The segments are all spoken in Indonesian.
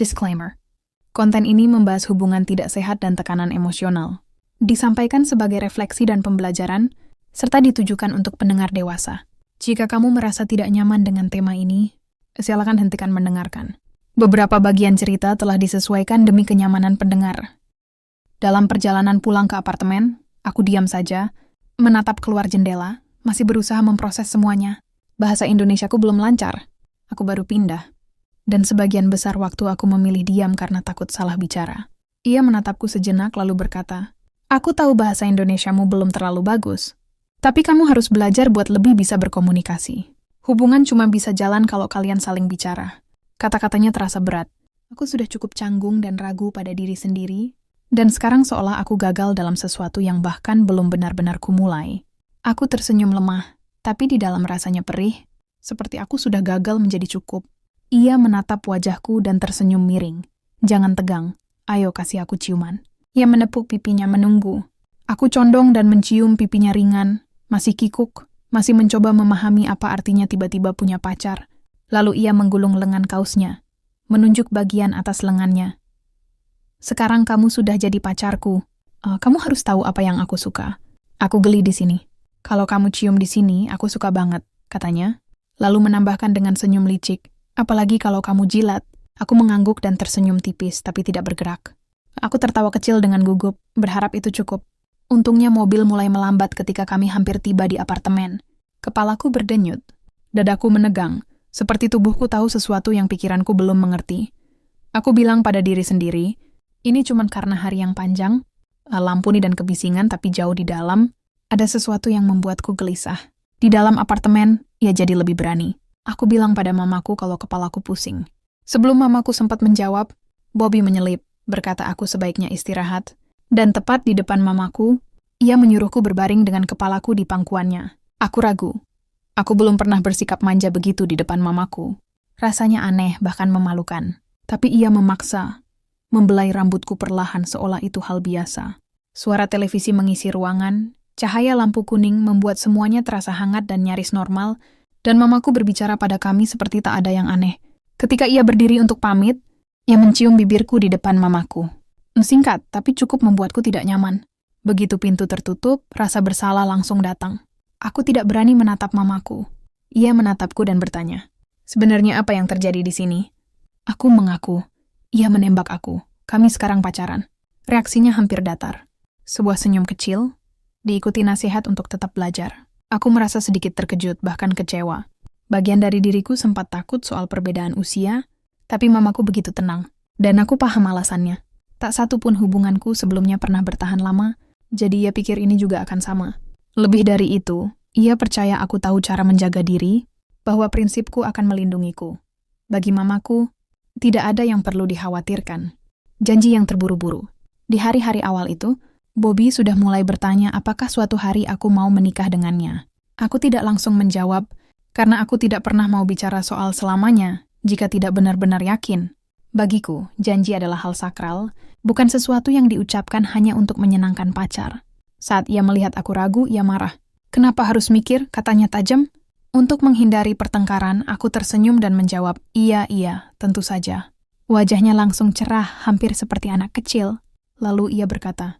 Disclaimer. Konten ini membahas hubungan tidak sehat dan tekanan emosional. Disampaikan sebagai refleksi dan pembelajaran, serta ditujukan untuk pendengar dewasa. Jika kamu merasa tidak nyaman dengan tema ini, silakan hentikan mendengarkan. Beberapa bagian cerita telah disesuaikan demi kenyamanan pendengar. Dalam perjalanan pulang ke apartemen, aku diam saja, menatap keluar jendela, masih berusaha memproses semuanya. Bahasa Indonesiaku belum lancar. Aku baru pindah. Dan sebagian besar waktu aku memilih diam karena takut salah bicara. Ia menatapku sejenak lalu berkata, "Aku tahu bahasa Indonesiamu belum terlalu bagus, tapi kamu harus belajar buat lebih bisa berkomunikasi. Hubungan cuma bisa jalan kalau kalian saling bicara." Kata-katanya terasa berat. Aku sudah cukup canggung dan ragu pada diri sendiri, dan sekarang seolah aku gagal dalam sesuatu yang bahkan belum benar-benar kumulai. Aku tersenyum lemah, tapi di dalam rasanya perih, seperti aku sudah gagal menjadi cukup. Ia menatap wajahku dan tersenyum miring. "Jangan tegang, ayo kasih aku ciuman." Ia menepuk pipinya menunggu. Aku condong dan mencium pipinya ringan, masih kikuk, masih mencoba memahami apa artinya tiba-tiba punya pacar. Lalu ia menggulung lengan kaosnya, menunjuk bagian atas lengannya. "Sekarang kamu sudah jadi pacarku. Kamu harus tahu apa yang aku suka." Aku geli di sini. "Kalau kamu cium di sini, aku suka banget," katanya. Lalu menambahkan dengan senyum licik, "Apalagi kalau kamu jilat." Aku mengangguk dan tersenyum tipis, tapi tidak bergerak. Aku tertawa kecil dengan gugup, berharap itu cukup. Untungnya mobil mulai melambat ketika kami hampir tiba di apartemen. Kepalaku berdenyut. Dadaku menegang, seperti tubuhku tahu sesuatu yang pikiranku belum mengerti. Aku bilang pada diri sendiri, ini cuma karena hari yang panjang, lampu dan kebisingan, tapi jauh di dalam, ada sesuatu yang membuatku gelisah. Di dalam apartemen, ia jadi lebih berani. Aku bilang pada mamaku kalau kepalaku pusing. Sebelum mamaku sempat menjawab, Bobby menyelip, berkata aku sebaiknya istirahat. Dan tepat di depan mamaku, ia menyuruhku berbaring dengan kepalaku di pangkuannya. Aku ragu. Aku belum pernah bersikap manja begitu di depan mamaku. Rasanya aneh, bahkan memalukan. Tapi ia memaksa, membelai rambutku perlahan seolah itu hal biasa. Suara televisi mengisi ruangan, cahaya lampu kuning membuat semuanya terasa hangat dan nyaris normal, dan mamaku berbicara pada kami seperti tak ada yang aneh. Ketika ia berdiri untuk pamit, ia mencium bibirku di depan mamaku. Singkat, tapi cukup membuatku tidak nyaman. Begitu pintu tertutup, rasa bersalah langsung datang. Aku tidak berani menatap mamaku. Ia menatapku dan bertanya, "Sebenarnya apa yang terjadi di sini?" Aku mengaku. Ia menembak aku. Kami sekarang pacaran. Reaksinya hampir datar. Sebuah senyum kecil, diikuti nasihat untuk tetap belajar. Aku merasa sedikit terkejut, bahkan kecewa. Bagian dari diriku sempat takut soal perbedaan usia, tapi mamaku begitu tenang. Dan aku paham alasannya. Tak satu pun hubunganku sebelumnya pernah bertahan lama, jadi ia pikir ini juga akan sama. Lebih dari itu, ia percaya aku tahu cara menjaga diri, bahwa prinsipku akan melindungiku. Bagi mamaku, tidak ada yang perlu dikhawatirkan. Janji yang terburu-buru. Di hari-hari awal itu, Bobby sudah mulai bertanya apakah suatu hari aku mau menikah dengannya. Aku tidak langsung menjawab, karena aku tidak pernah mau bicara soal selamanya, jika tidak benar-benar yakin. Bagiku, janji adalah hal sakral, bukan sesuatu yang diucapkan hanya untuk menyenangkan pacar. Saat ia melihat aku ragu, ia marah. "Kenapa harus mikir?" katanya tajam. Untuk menghindari pertengkaran, aku tersenyum dan menjawab, iya, tentu saja." Wajahnya langsung cerah, hampir seperti anak kecil. Lalu ia berkata,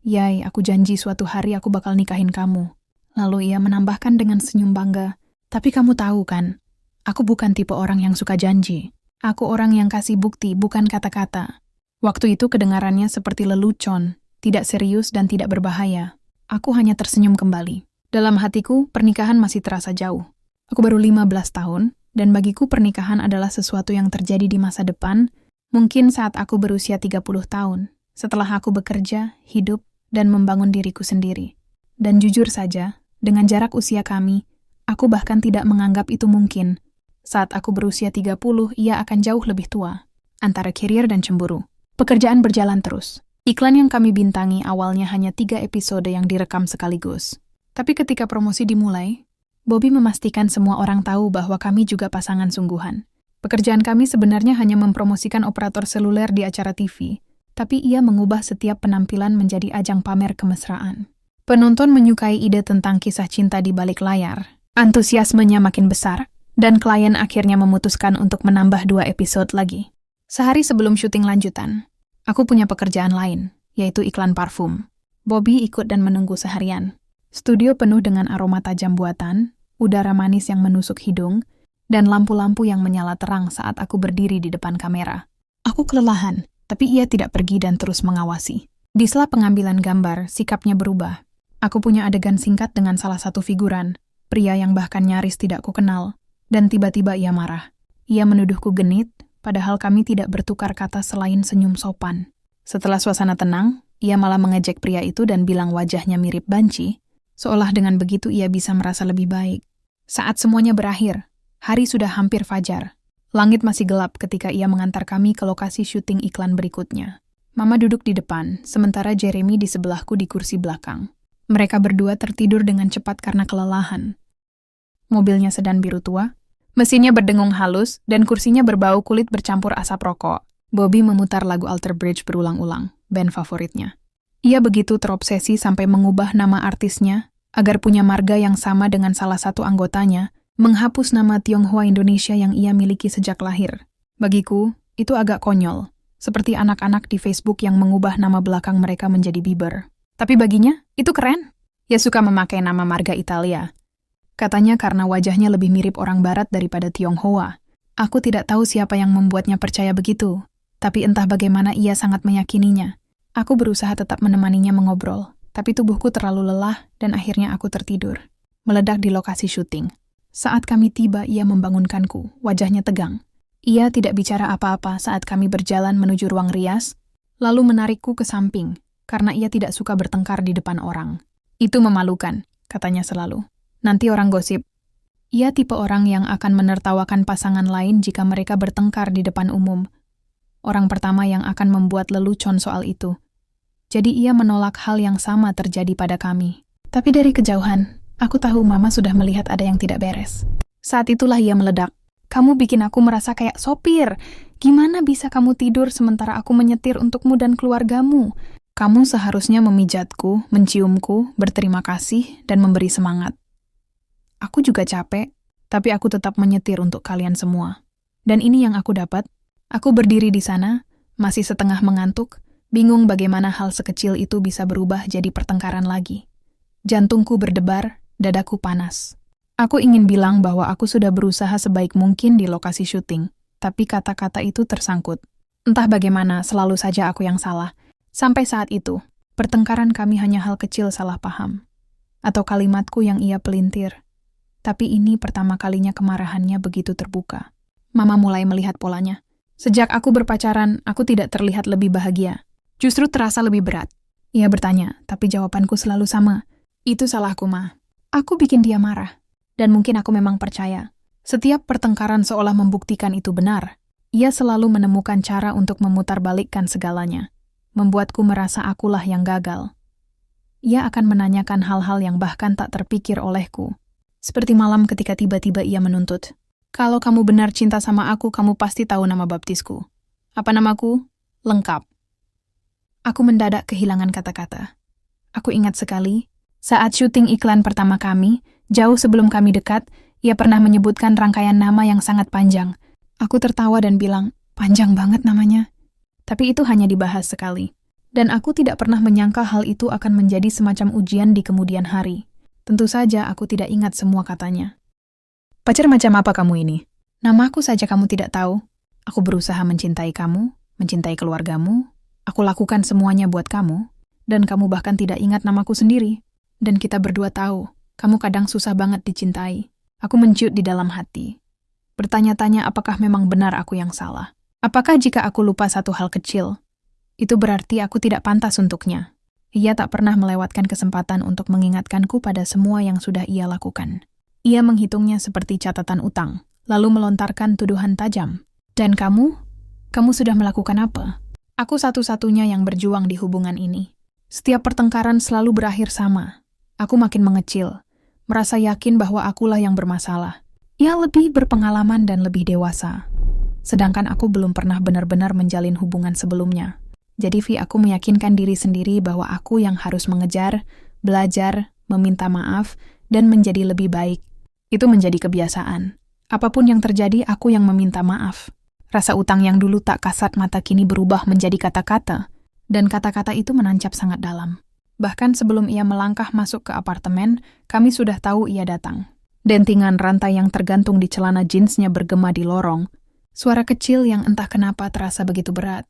"Yai, aku janji suatu hari aku bakal nikahin kamu." Lalu ia menambahkan dengan senyum bangga, "Tapi kamu tahu kan, aku bukan tipe orang yang suka janji. Aku orang yang kasih bukti, bukan kata-kata." Waktu itu kedengarannya seperti lelucon, tidak serius dan tidak berbahaya. Aku hanya tersenyum kembali. Dalam hatiku, pernikahan masih terasa jauh. Aku baru 15 tahun, dan bagiku pernikahan adalah sesuatu yang terjadi di masa depan, mungkin saat aku berusia 30 tahun. Setelah aku bekerja, hidup, dan membangun diriku sendiri. Dan jujur saja, dengan jarak usia kami, aku bahkan tidak menganggap itu mungkin. Saat aku berusia 30, ia akan jauh lebih tua. Antara karier dan cemburu. Pekerjaan berjalan terus. Iklan yang kami bintangi awalnya hanya 3 episode yang direkam sekaligus. Tapi ketika promosi dimulai, Bobby memastikan semua orang tahu bahwa kami juga pasangan sungguhan. Pekerjaan kami sebenarnya hanya mempromosikan operator seluler di acara TV, tapi ia mengubah setiap penampilan menjadi ajang pamer kemesraan. Penonton menyukai ide tentang kisah cinta di balik layar. Antusiasmenya makin besar, dan klien akhirnya memutuskan untuk menambah 2 episode lagi. Sehari sebelum syuting lanjutan, aku punya pekerjaan lain, yaitu iklan parfum. Bobby ikut dan menunggu seharian. Studio penuh dengan aroma tajam buatan, udara manis yang menusuk hidung, dan lampu-lampu yang menyala terang saat aku berdiri di depan kamera. Aku kelelahan, tapi ia tidak pergi dan terus mengawasi. Di sela pengambilan gambar, sikapnya berubah. Aku punya adegan singkat dengan salah satu figuran, pria yang bahkan nyaris tidak kukenal, dan tiba-tiba ia marah. Ia menuduhku genit, padahal kami tidak bertukar kata selain senyum sopan. Setelah suasana tenang, ia malah mengejek pria itu dan bilang wajahnya mirip banci, seolah dengan begitu ia bisa merasa lebih baik. Saat semuanya berakhir, hari sudah hampir fajar. Langit masih gelap ketika ia mengantar kami ke lokasi syuting iklan berikutnya. Mama duduk di depan, sementara Jeremy di sebelahku di kursi belakang. Mereka berdua tertidur dengan cepat karena kelelahan. Mobilnya sedan biru tua, mesinnya berdengung halus, dan kursinya berbau kulit bercampur asap rokok. Bobby memutar lagu Alter Bridge berulang-ulang, band favoritnya. Ia begitu terobsesi sampai mengubah nama artisnya, agar punya marga yang sama dengan salah satu anggotanya, menghapus nama Tionghoa Indonesia yang ia miliki sejak lahir. Bagiku, itu agak konyol, seperti anak-anak di Facebook yang mengubah nama belakang mereka menjadi Bieber. Tapi baginya, itu keren. Ia suka memakai nama marga Italia. Katanya karena wajahnya lebih mirip orang barat daripada Tionghoa. Aku tidak tahu siapa yang membuatnya percaya begitu, tapi entah bagaimana ia sangat meyakininya. Aku berusaha tetap menemaninya mengobrol, tapi tubuhku terlalu lelah dan akhirnya aku tertidur. Meledak di lokasi syuting. Saat kami tiba, ia membangunkanku, wajahnya tegang. Ia tidak bicara apa-apa saat kami berjalan menuju ruang rias, lalu menarikku ke samping, karena ia tidak suka bertengkar di depan orang. Itu memalukan, katanya selalu. Nanti orang gosip. Ia tipe orang yang akan menertawakan pasangan lain jika mereka bertengkar di depan umum. Orang pertama yang akan membuat lelucon soal itu. Jadi ia menolak hal yang sama terjadi pada kami. Tapi dari kejauhan, aku tahu Mama sudah melihat ada yang tidak beres. Saat itulah ia meledak. Kamu bikin aku merasa kayak sopir. Gimana bisa kamu tidur sementara aku menyetir untukmu dan keluargamu? Kamu seharusnya memijatku, menciumku, berterima kasih, dan memberi semangat. Aku juga capek, tapi aku tetap menyetir untuk kalian semua. Dan ini yang aku dapat. Aku berdiri di sana, masih setengah mengantuk, bingung bagaimana hal sekecil itu bisa berubah jadi pertengkaran lagi. Jantungku berdebar, dadaku panas. Aku ingin bilang bahwa aku sudah berusaha sebaik mungkin di lokasi syuting, tapi kata-kata itu tersangkut. Entah bagaimana, selalu saja aku yang salah. Sampai saat itu, pertengkaran kami hanya hal kecil salah paham. Atau kalimatku yang ia pelintir. Tapi ini pertama kalinya kemarahannya begitu terbuka. Mama mulai melihat polanya. Sejak aku berpacaran, aku tidak terlihat lebih bahagia. Justru terasa lebih berat. Ia bertanya, tapi jawabanku selalu sama. Itu salahku, Ma. Aku bikin dia marah. Dan mungkin aku memang percaya. Setiap pertengkaran seolah membuktikan itu benar. Ia selalu menemukan cara untuk memutarbalikkan segalanya. Membuatku merasa akulah yang gagal. Ia akan menanyakan hal-hal yang bahkan tak terpikir olehku. Seperti malam ketika tiba-tiba ia menuntut. Kalau kamu benar cinta sama aku, kamu pasti tahu nama baptisku. Apa namaku? Lengkap. Aku mendadak kehilangan kata-kata. Aku ingat sekali, saat syuting iklan pertama kami, jauh sebelum kami dekat, ia pernah menyebutkan rangkaian nama yang sangat panjang. Aku tertawa dan bilang, panjang banget namanya. Tapi itu hanya dibahas sekali. Dan aku tidak pernah menyangka hal itu akan menjadi semacam ujian di kemudian hari. Tentu saja aku tidak ingat semua katanya. Pacar macam apa kamu ini? Namaku saja kamu tidak tahu. Aku berusaha mencintai kamu, mencintai keluargamu. Aku lakukan semuanya buat kamu. Dan kamu bahkan tidak ingat namaku sendiri. Dan kita berdua tahu, kamu kadang susah banget dicintai. Aku menciut di dalam hati. Bertanya-tanya apakah memang benar aku yang salah. Apakah jika aku lupa satu hal kecil, itu berarti aku tidak pantas untuknya. Ia tak pernah melewatkan kesempatan untuk mengingatkanku pada semua yang sudah ia lakukan. Ia menghitungnya seperti catatan utang, lalu melontarkan tuduhan tajam. Dan kamu? Kamu sudah melakukan apa? Aku satu-satunya yang berjuang di hubungan ini. Setiap pertengkaran selalu berakhir sama. Aku makin mengecil, merasa yakin bahwa akulah yang bermasalah. Ia lebih berpengalaman dan lebih dewasa. Sedangkan aku belum pernah benar-benar menjalin hubungan sebelumnya. Jadi aku meyakinkan diri sendiri bahwa aku yang harus mengejar, belajar, meminta maaf, dan menjadi lebih baik. Itu menjadi kebiasaan. Apapun yang terjadi, aku yang meminta maaf. Rasa utang yang dulu tak kasat mata kini berubah menjadi kata-kata, dan kata-kata itu menancap sangat dalam. Bahkan sebelum ia melangkah masuk ke apartemen, kami sudah tahu ia datang. Dentingan rantai yang tergantung di celana jeansnya bergema di lorong. Suara kecil yang entah kenapa terasa begitu berat.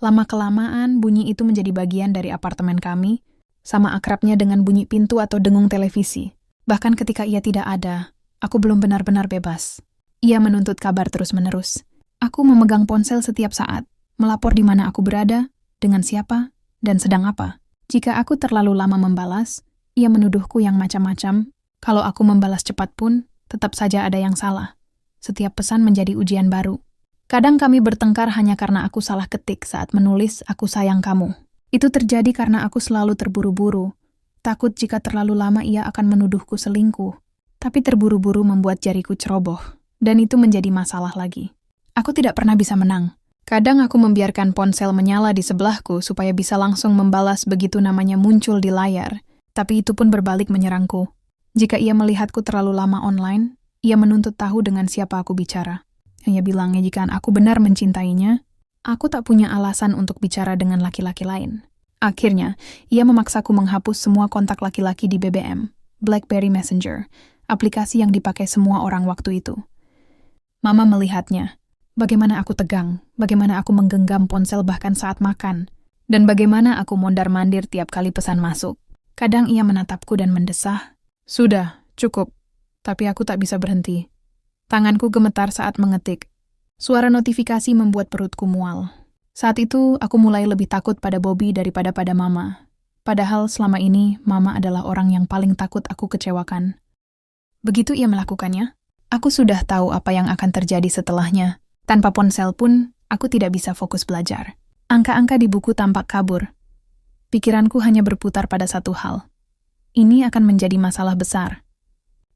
Lama-kelamaan, bunyi itu menjadi bagian dari apartemen kami, sama akrabnya dengan bunyi pintu atau dengung televisi. Bahkan ketika ia tidak ada, aku belum benar-benar bebas. Ia menuntut kabar terus-menerus. Aku memegang ponsel setiap saat, melapor di mana aku berada, dengan siapa, dan sedang apa. Jika aku terlalu lama membalas, ia menuduhku yang macam-macam. Kalau aku membalas cepat pun, tetap saja ada yang salah. Setiap pesan menjadi ujian baru. Kadang kami bertengkar hanya karena aku salah ketik saat menulis "aku sayang kamu". Itu terjadi karena aku selalu terburu-buru. Takut jika terlalu lama ia akan menuduhku selingkuh. Tapi terburu-buru membuat jariku ceroboh. Dan itu menjadi masalah lagi. Aku tidak pernah bisa menang. Kadang aku membiarkan ponsel menyala di sebelahku supaya bisa langsung membalas begitu namanya muncul di layar. Tapi itu pun berbalik menyerangku. Jika ia melihatku terlalu lama online, ia menuntut tahu dengan siapa aku bicara. Ia bilangnya jika aku benar mencintainya, aku tak punya alasan untuk bicara dengan laki-laki lain. Akhirnya, ia memaksaku menghapus semua kontak laki-laki di BBM, BlackBerry Messenger, aplikasi yang dipakai semua orang waktu itu. Mama melihatnya. Bagaimana aku tegang, bagaimana aku menggenggam ponsel bahkan saat makan, dan bagaimana aku mondar-mandir tiap kali pesan masuk. Kadang ia menatapku dan mendesah, "Sudah, cukup." Tapi aku tak bisa berhenti. Tanganku gemetar saat mengetik. Suara notifikasi membuat perutku mual. Saat itu, aku mulai lebih takut pada Bobby daripada pada Mama. Padahal selama ini, Mama adalah orang yang paling takut aku kecewakan. Begitu ia melakukannya, aku sudah tahu apa yang akan terjadi setelahnya. Tanpa ponsel pun, aku tidak bisa fokus belajar. Angka-angka di buku tampak kabur. Pikiranku hanya berputar pada satu hal. Ini akan menjadi masalah besar.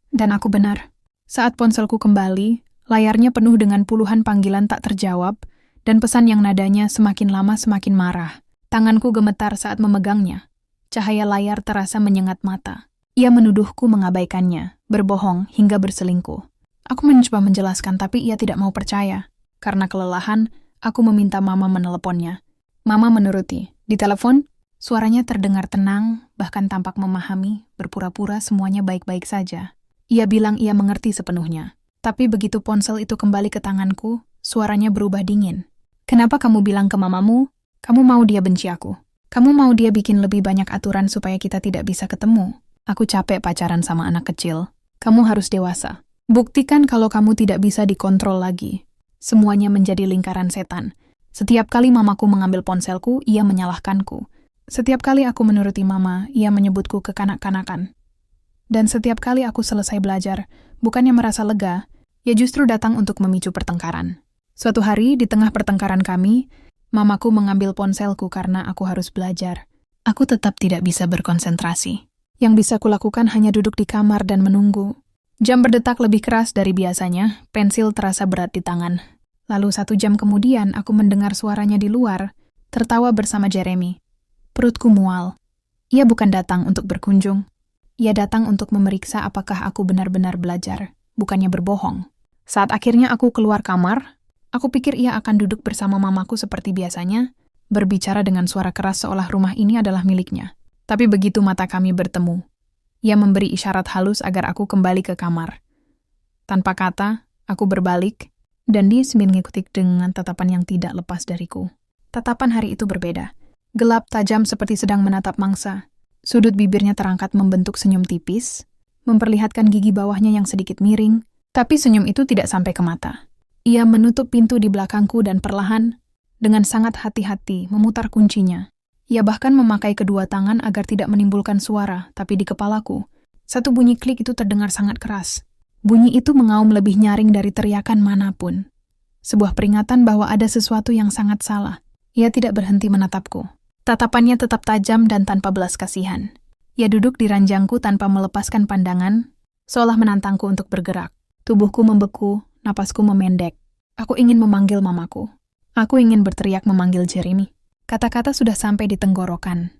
Dan aku benar. Saat ponselku kembali, layarnya penuh dengan puluhan panggilan tak terjawab, dan pesan yang nadanya semakin lama semakin marah. Tanganku gemetar saat memegangnya. Cahaya layar terasa menyengat mata. Ia menuduhku mengabaikannya, berbohong hingga berselingkuh. Aku mencoba menjelaskan tapi ia tidak mau percaya. Karena kelelahan, aku meminta Mama meneleponnya. Mama menuruti. Di telepon, suaranya terdengar tenang, bahkan tampak memahami, berpura-pura semuanya baik-baik saja. Ia bilang ia mengerti sepenuhnya. Tapi begitu ponsel itu kembali ke tanganku, suaranya berubah dingin. "Kenapa kamu bilang ke mamamu? Kamu mau dia benci aku. Kamu mau dia bikin lebih banyak aturan supaya kita tidak bisa ketemu. Aku capek pacaran sama anak kecil. Kamu harus dewasa. Buktikan kalau kamu tidak bisa dikontrol lagi." Semuanya menjadi lingkaran setan. Setiap kali mamaku mengambil ponselku, ia menyalahkanku. Setiap kali aku menuruti mama, ia menyebutku kekanak-kanakan. Dan setiap kali aku selesai belajar, bukannya merasa lega, ia justru datang untuk memicu pertengkaran. Suatu hari, di tengah pertengkaran kami, mamaku mengambil ponselku karena aku harus belajar. Aku tetap tidak bisa berkonsentrasi. Yang bisa kulakukan hanya duduk di kamar dan menunggu. Jam berdetak lebih keras dari biasanya, pensil terasa berat di tangan. Lalu 1 jam kemudian, aku mendengar suaranya di luar, tertawa bersama Jeremy. Perutku mual. Ia bukan datang untuk berkunjung. Ia datang untuk memeriksa apakah aku benar-benar belajar, bukannya berbohong. Saat akhirnya aku keluar kamar, aku pikir ia akan duduk bersama mamaku seperti biasanya, berbicara dengan suara keras seolah rumah ini adalah miliknya. Tapi begitu mata kami bertemu, ia memberi isyarat halus agar aku kembali ke kamar. Tanpa kata, aku berbalik, dan dia sambil mengikuti dengan tatapan yang tidak lepas dariku. Tatapan hari itu berbeda. Gelap tajam seperti sedang menatap mangsa. Sudut bibirnya terangkat membentuk senyum tipis, memperlihatkan gigi bawahnya yang sedikit miring, tapi senyum itu tidak sampai ke mata. Ia menutup pintu di belakangku dan perlahan, dengan sangat hati-hati, memutar kuncinya. Ia bahkan memakai kedua tangan agar tidak menimbulkan suara, tapi di kepalaku. Satu bunyi klik itu terdengar sangat keras. Bunyi itu mengaum lebih nyaring dari teriakan manapun. Sebuah peringatan bahwa ada sesuatu yang sangat salah. Ia tidak berhenti menatapku. Tatapannya tetap tajam dan tanpa belas kasihan. Ia duduk di ranjangku tanpa melepaskan pandangan, seolah menantangku untuk bergerak. Tubuhku membeku, napasku memendek. Aku ingin memanggil mamaku. Aku ingin berteriak memanggil Jeremy. Kata-kata sudah sampai di tenggorokan,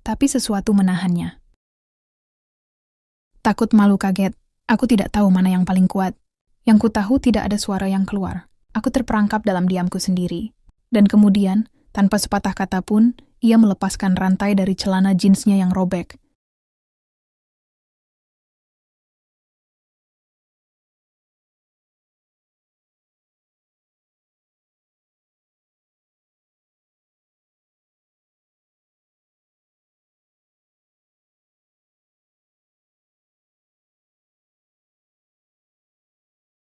tapi sesuatu menahannya. Takut, malu, kaget. Aku tidak tahu mana yang paling kuat. Yang ku tahu tidak ada suara yang keluar. Aku terperangkap dalam diamku sendiri. Dan kemudian, tanpa sepatah kata pun, ia melepaskan rantai dari celana jeansnya yang robek.